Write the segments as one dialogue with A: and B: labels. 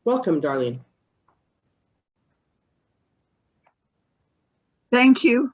A: Welcome, Darlene.
B: Thank you.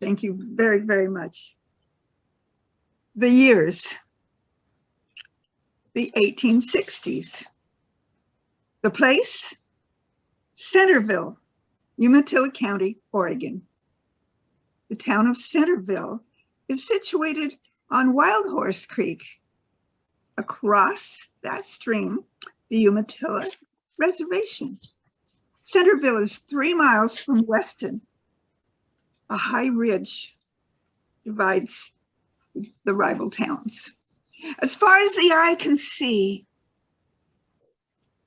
B: Thank you very, very much. The years, the 1860s. The place, Centerville, Umatilla County, Oregon. The town of Centerville is situated on Wild Horse Creek. Across that stream, the Umatilla Reservation. Centerville is 3 miles from Weston. A high ridge divides the rival towns. As far as the eye can see,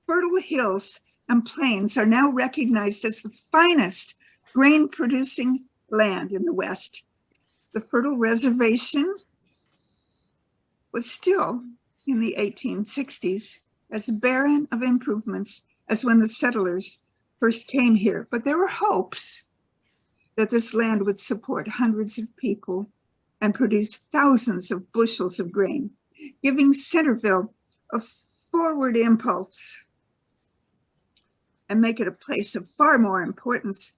B: fertile hills and plains are now recognized as the finest grain-producing land in the West. The fertile reservation was still, in the 1860s, as barren of improvements as when the settlers first came here, but there were hopes that this land would support hundreds of people and produce thousands of bushels of grain, giving Centerville a forward impulse and make it a place of far more importance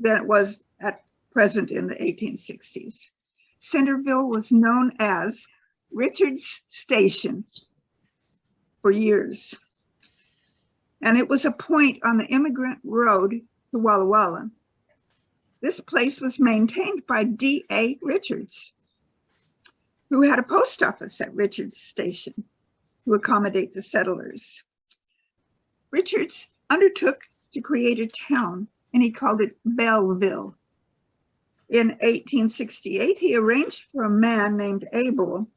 B: than it was at present in the 1860s. Centerville was known as Richard's Station for years, and it was a point on the immigrant road to Walla Walla. This place was maintained by D.A. Richards, who had a post office at Richards Station to accommodate the settlers. Richards undertook to create a town, and he called it Belleville. In 1868, he arranged for a man named Abel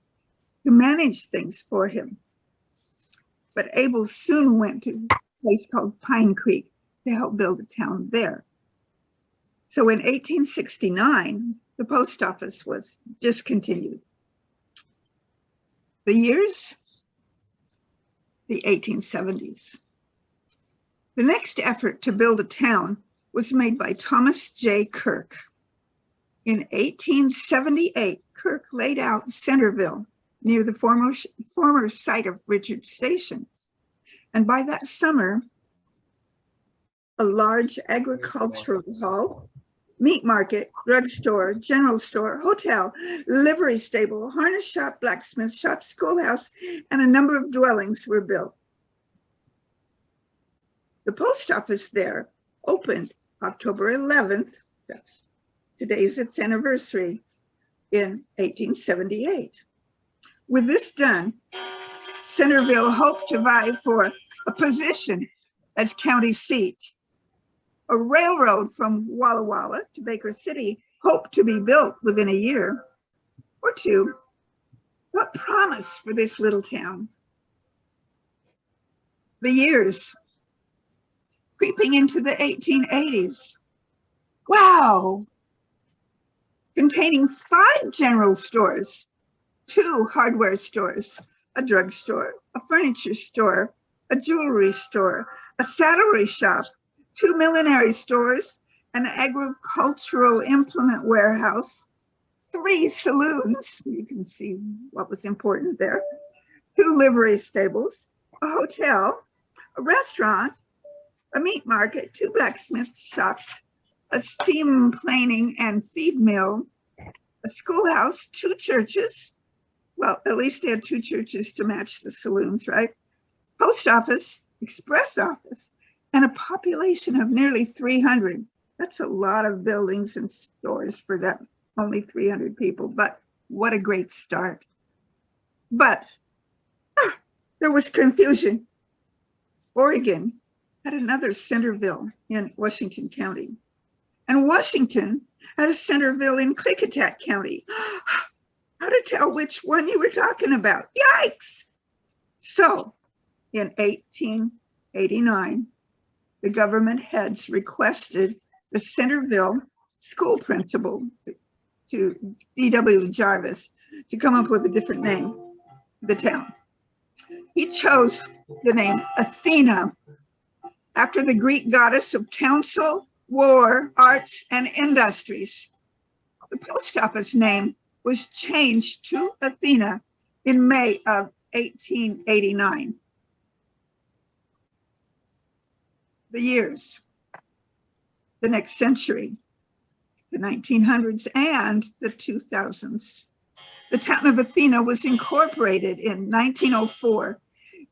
B: to manage things for him. But Abel soon went to a place called Pine Creek to help build a town there. So in 1869, the post office was discontinued. The years, the 1870s. The next effort to build a town was made by Thomas J. Kirk. In 1878, Kirk laid out Centerville near the former site of Richards Station. And by that summer, a large agricultural hall, meat market, drugstore, general store, hotel, livery stable, harness shop, blacksmith shop, schoolhouse, and a number of dwellings were built. The post office there opened October 11th, that's today's its anniversary, in 1878. With this done, Centerville hoped to vie for a position as county seat. A railroad from Walla Walla to Baker City hoped to be built within a year or two. What promise for this little town? The years, creeping into the 1880s. Wow! Containing 5 general stores, 2 hardware stores, a drugstore, a furniture store, a jewelry store, a saddlery shop, 2 millinery stores, an agricultural implement warehouse, 3 saloons, you can see what was important there, 2 livery stables, a hotel, a restaurant, a meat market, 2 blacksmith shops, a steam planing and feed mill, a schoolhouse, 2 churches. Well, at least they had 2 churches to match the saloons, right? Post office, express office, and a population of nearly 300. That's a lot of buildings and stores for that, only 300 people, but what a great start. But there was confusion. Oregon had another Centerville in Washington County, and Washington had a Centerville in Klickitat County. How to tell which one you were talking about? Yikes! So in 1889, the government heads requested the Centerville school principal, to D.W. Jarvis, to come up with a different name for the town. He chose the name Athena, after the Greek goddess of counsel, war, arts, and industries. The post office name was changed to Athena in May of 1889. the years, the next century, the 1900s and the 2000s. The town of Athena was incorporated in 1904.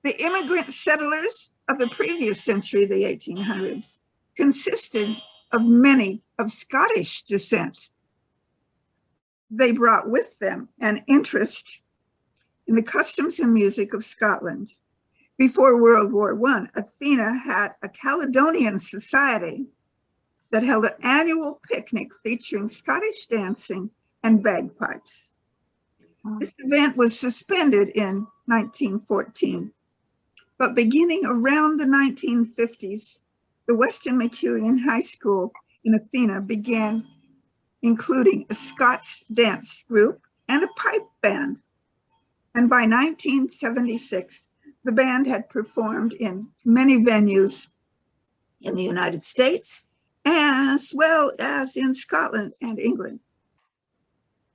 B: The immigrant settlers of the previous century, the 1800s, consisted of many of Scottish descent. They brought with them an interest in the customs and music of Scotland. Before World War I, Athena had a Caledonian society that held an annual picnic featuring Scottish dancing and bagpipes. This event was suspended in 1914, but beginning around the 1950s, the Weston McEwen High School in Athena began including a Scots dance group and a pipe band. And by 1976, the band had performed in many venues in the United States, as well as in Scotland and England.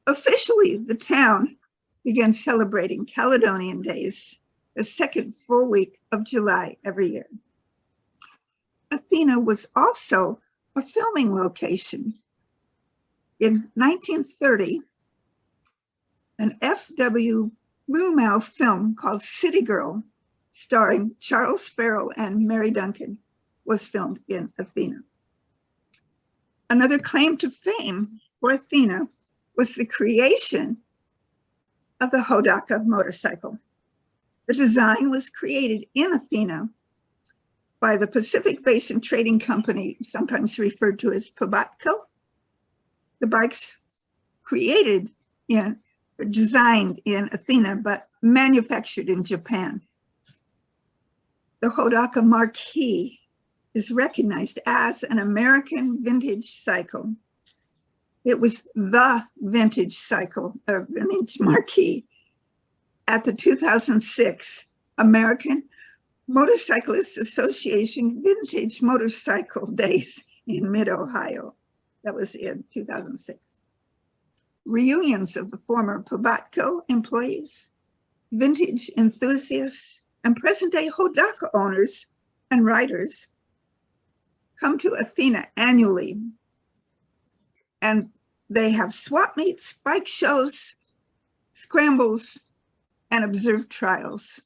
B: Officially, the town began celebrating Caledonian Days the second full week of July every year. Athena was also a filming location. In 1930, an F.W. Murnau film called City Girl, starring Charles Farrell and Mary Duncan, was filmed in Athena. Another claim to fame for Athena was the creation of the Hodaka motorcycle. The design was created in Athena by the Pacific Basin Trading Company, sometimes referred to as Pobatco. The bikes designed in Athena, but manufactured in Japan. The Hodaka marquee is recognized as an American vintage cycle. It was the vintage cycle, or vintage marquee, at the 2006 American Motorcyclists Association Vintage Motorcycle Days in Mid-Ohio. That was in 2006. Reunions of the former Pobatco employees, vintage enthusiasts, and present-day Hodaka owners and riders come to Athena annually. And they have swap meets, bike shows, scrambles, and observed trials.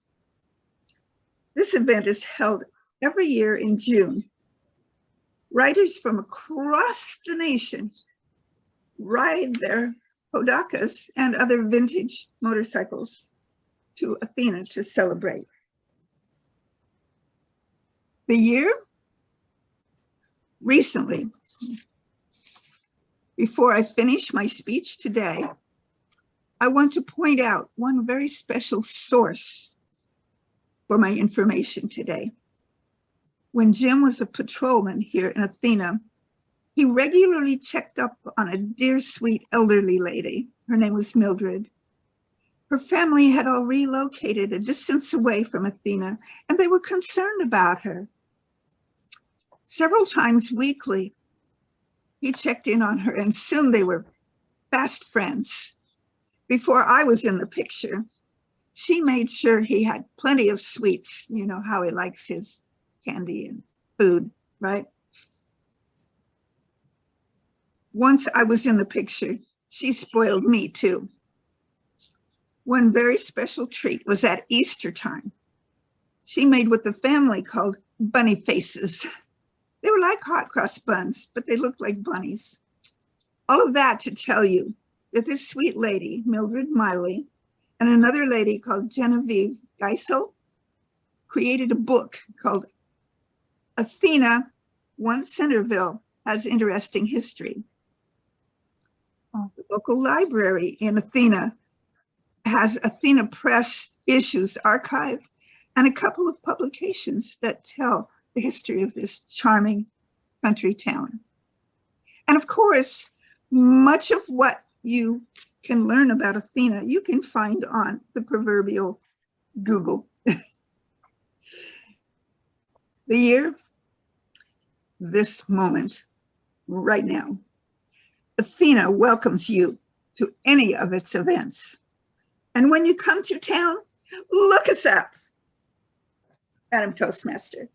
B: This event is held every year in June. Riders from across the nation ride their Hodakas and other vintage motorcycles to Athena to celebrate. The year recently, before I finish my speech today, I want to point out one very special source for my information today. When Jim was a patrolman here in Athena, he regularly checked up on a dear, sweet elderly lady. Her name was Mildred. Her family had all relocated a distance away from Athena, and they were concerned about her. Several times weekly, he checked in on her, and soon they were fast friends. Before I was in the picture, she made sure he had plenty of sweets. You know how he likes his candy and food, right? Once I was in the picture, she spoiled me too. One very special treat was at Easter time. She made what the family called bunny faces. They were like hot cross buns, but they looked like bunnies. All of that to tell you that this sweet lady, Mildred Miley, and another lady called Genevieve Geisel created a book called Athena, Once Centerville Has Interesting History. The local library in Athena has Athena Press issues archived and a couple of publications that tell the history of this charming country town. And of course, much of what you can learn about Athena, you can find on the proverbial Google. The year, this moment, right now. Athena welcomes you to any of its events. And when you come through town, look us up. Madam Toastmaster.